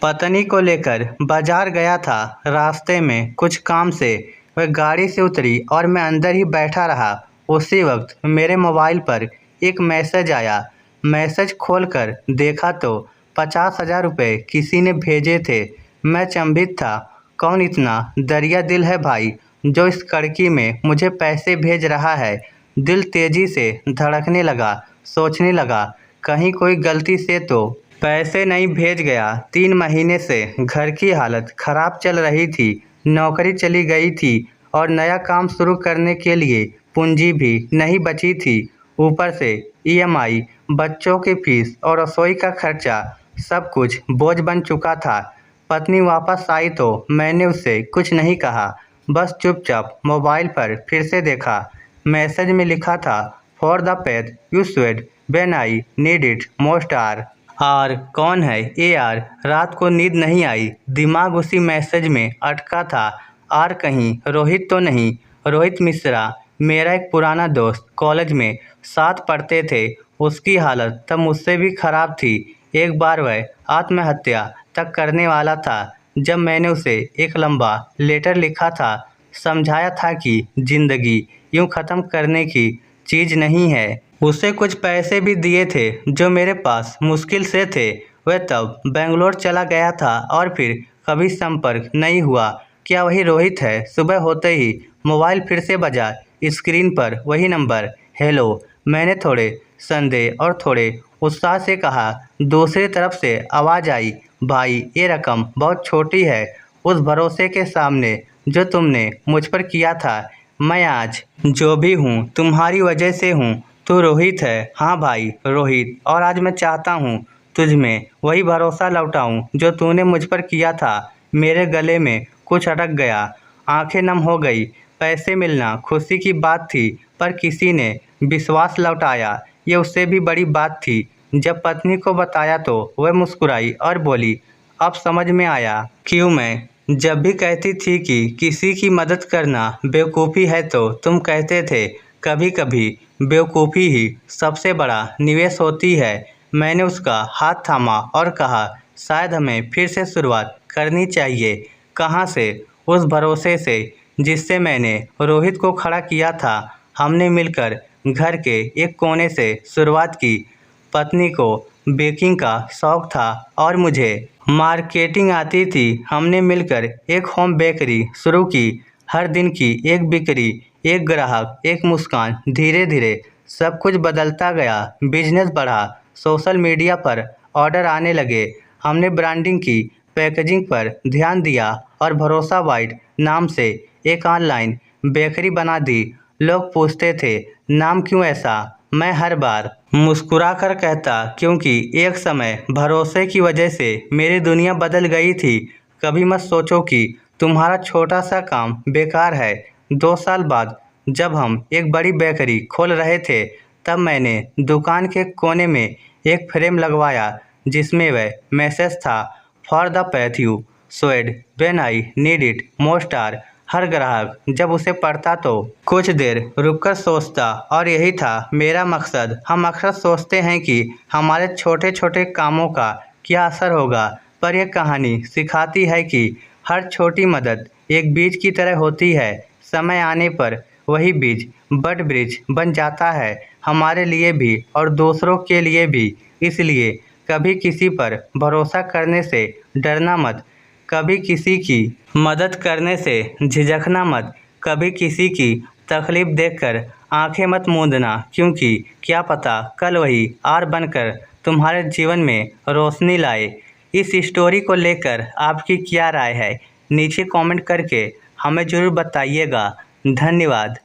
पत्नी को लेकर बाजार गया था। रास्ते में कुछ काम से वह गाड़ी से उतरी और मैं अंदर ही बैठा रहा। उसी वक्त मेरे मोबाइल पर एक मैसेज आया। मैसेज खोलकर देखा तो 50,000 रुपये किसी ने भेजे थे। मैं चंभित था। कौन इतना दरिया दिल है भाई जो इस कड़की में मुझे पैसे भेज रहा है। दिल तेजी से धड़कने लगा। सोचने लगा कहीं कोई गलती से तो पैसे नहीं भेज गया। 3 महीने से घर की हालत खराब चल रही थी। नौकरी चली गई थी और नया काम शुरू करने के लिए पूंजी भी नहीं बची थी। ऊपर से ईएमआई, बच्चों की फीस और रसोई का खर्चा, सब कुछ बोझ बन चुका था। पत्नी वापस आई तो मैंने उससे कुछ नहीं कहा, बस चुपचाप मोबाइल पर फिर से देखा। मैसेज में लिखा था, for the path you swayed when I need it most are कौन है ये यार। रात को नींद नहीं आई। दिमाग उसी मैसेज में अटका था। आर कहीं रोहित तो नहीं। रोहित मिश्रा, मेरा एक पुराना दोस्त, कॉलेज में साथ पढ़ते थे। उसकी हालत तब मुझसे भी खराब थी। एक बार वह आत्महत्या तक करने वाला था। जब मैंने उसे एक लंबा लेटर लिखा था, समझाया था कि जिंदगी यूं ख़त्म करने की चीज़ नहीं है। उसे कुछ पैसे भी दिए थे जो मेरे पास मुश्किल से थे। वह तब बेंगलोर चला गया था और फिर कभी संपर्क नहीं हुआ। क्या वही रोहित है? सुबह होते ही मोबाइल फिर से बजा। स्क्रीन पर वही नंबर, हेलो। मैंने थोड़े संदेह और थोड़े उत्साह से कहा। दूसरी तरफ से आवाज़ आई, भाई ये रकम बहुत छोटी है उस भरोसे के सामने जो तुमने मुझ पर किया था। मैं आज जो भी हूँ तुम्हारी वजह से हूँ। तू रोहित है? हाँ भाई रोहित। और आज मैं चाहता हूँ तुझ में वही भरोसा लौटाऊँ जो तूने मुझ पर किया था। मेरे गले में कुछ अटक गया, आंखें नम हो गई। पैसे मिलना खुशी की बात थी, पर किसी ने विश्वास लौटाया, ये उससे भी बड़ी बात थी। जब पत्नी को बताया तो वह मुस्कुराई और बोली, अब समझ में आया क्यों मैं जब भी कहती थी कि किसी की मदद करना बेवकूफ़ी है तो तुम कहते थे कभी कभी बेवकूफ़ी ही सबसे बड़ा निवेश होती है। मैंने उसका हाथ थामा और कहा, शायद हमें फिर से शुरुआत करनी चाहिए। कहाँ से? उस भरोसे से जिससे मैंने रोहित को खड़ा किया था। हमने मिलकर घर के एक कोने से शुरुआत की। पत्नी को बेकिंग का शौक़ था और मुझे मार्केटिंग आती थी। हमने मिलकर एक होम बेकरी शुरू की। हर दिन की एक बिक्री, एक ग्राहक, एक मुस्कान। धीरे धीरे सब कुछ बदलता गया। बिजनेस बढ़ा, सोशल मीडिया पर ऑर्डर आने लगे। हमने ब्रांडिंग की, पैकेजिंग पर ध्यान दिया और भरोसा वाइट नाम से एक ऑनलाइन बेकरी बना दी। लोग पूछते थे, नाम क्यों ऐसा? मैं हर बार मुस्कुराकर कहता, क्योंकि एक समय भरोसे की वजह से मेरी दुनिया बदल गई थी। कभी मत सोचो कि तुम्हारा छोटा सा काम बेकार है। 2 साल बाद जब हम एक बड़ी बेकरी खोल रहे थे, तब मैंने दुकान के कोने में एक फ्रेम लगवाया जिसमें वह मैसेज था, for the path you swayed when I need it most are. हर ग्राहक जब उसे पढ़ता तो कुछ देर रुककर सोचता, और यही था मेरा मकसद। हम अक्सर सोचते हैं कि हमारे छोटे छोटे कामों का क्या असर होगा, पर यह कहानी सिखाती है कि हर छोटी मदद एक बीज की तरह होती है। समय आने पर वही बीज बड़ वृक्ष बन जाता है, हमारे लिए भी और दूसरों के लिए भी। इसलिए कभी किसी पर भरोसा करने से डरना मत, कभी किसी की मदद करने से झिझकना मत, कभी किसी की तकलीफ देखकर आंखें मत मूंदना, क्योंकि क्या पता कल वही आर बनकर तुम्हारे जीवन में रोशनी लाए। इस स्टोरी को लेकर आपकी क्या राय है? नीचे कमेंट करके हमें ज़रूर बताइएगा। धन्यवाद।